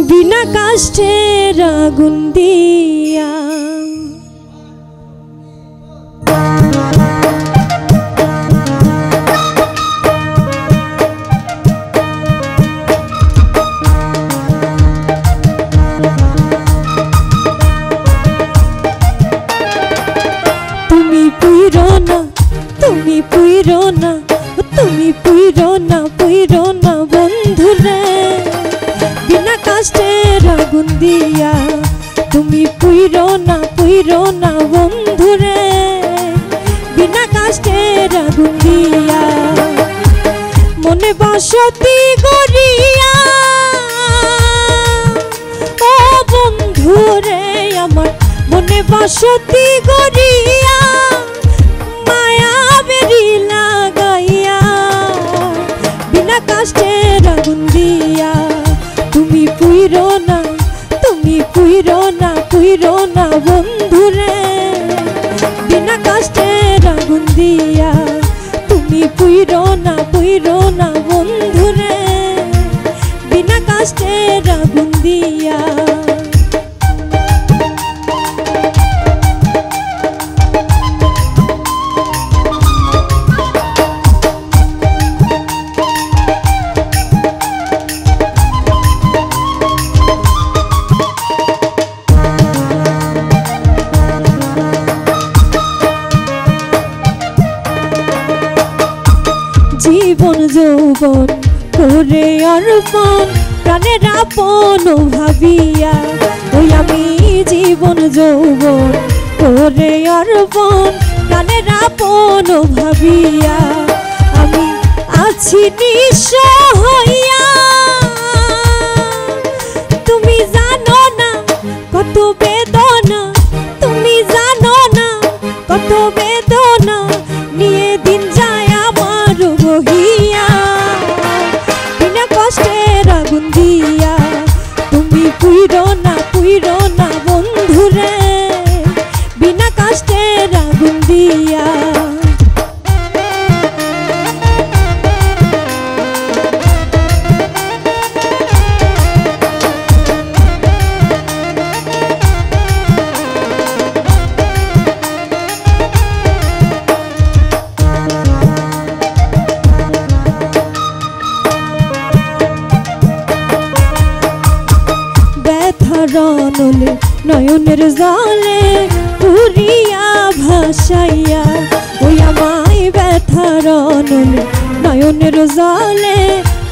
बिना कष्टेर आगुन दिया पुइरो ना बंधुरे बिना कष्टेर आगुन दिया तुमी पुइरो ना बंधुरे बिना कष्टेर आगुन दिया मने बसती गड़िया ओ बंधुरे आमार मने बसती गड़िया माया बेरी लागाइया बिना कष्टेर आगुन दिया तुमी पुइरो ना बंधुरे बिना कष्टेर आगुन दिया तुमी पुइरो ना बंधुरे बिना कष्टेर आगुन दिया जीवन যৌবন করে অর্পণ প্রাণের আপন ভাবিয়া ওই আমি জীবন যৌবন করে অর্পণ প্রাণের আপন ভাবিয়া আমি আছি নিঃস্ব হইয়া তুমি জানো না কত বেদনা তুমি জানো না কত বেদনা নিয়ে দিন যায় বহিয়া बिना कष्टेर आगुन दिया तुमी पुइरो ना बंधुरे बिना कष्टेर आगुन दिया রনলে নয়নের জলে পুরিয়া ভাসাইয়া ওই আমায় ব্যথা রনলে নয়নের জলে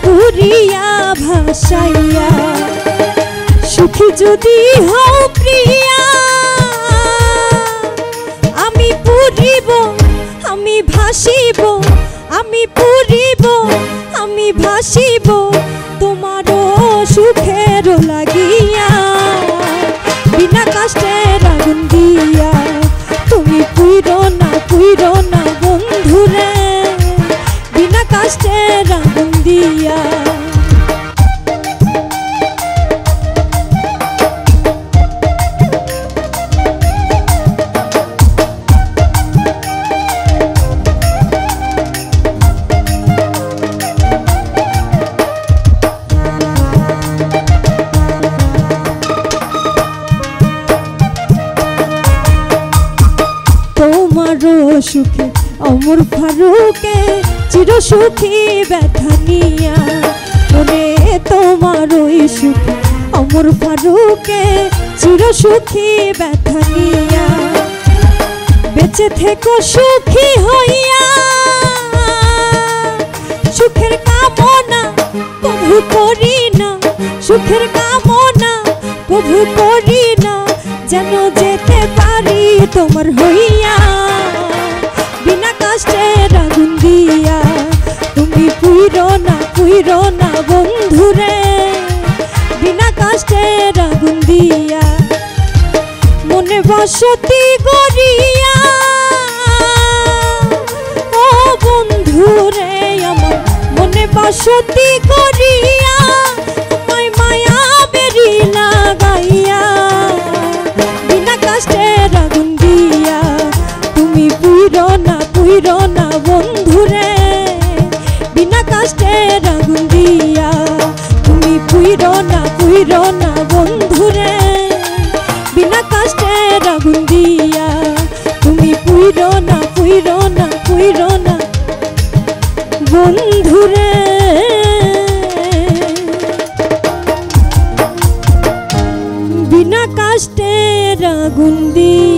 পুরিয়া ভাসাইয়া সুখী যদি হও প্রিয়া আমি পুরিব আমি ভাসিব আমি পুরিব আমি ভাসিব তোমারও সুখের লাগিয়া बिना कष्टेर आगुन दिया तुमी पुइरो ना बंधुरे बिना कष्टेर आगुन दिया सुखे अमर फारूके चिर सुखी व्यथा निया मने तोमार सुखे अमर फारूके चिर सुखी व्यथा निया बेचे थेको सुखी हइया सुखेर कामना प्रभु करी ना सुखेर कामना प्रभु करी ना जेनो जेते पारी तोमार हइया बिना कष्टेर आगुन दिया तुमी पुइरो ना बंधुरे बिना कष्टेर आगुन दिया मने बसती गड़िया ओ बंधुरे आमार मने बसती गड़िया আমায় মায়া বেরি লাগাইয়া बिना कष्टेर आगुन दिया तुमी पुइरो ना बंधुरे बिना कष्टेर आगुन दिया तुमी पुइरो ना পুইরো না বন্ধুরে বিনা কষ্টের আগুন দিয়া তুমি পুইরো না পুইরো না পুইরো না বন্ধুরে বিনা কষ্টের আগুন দিয়া।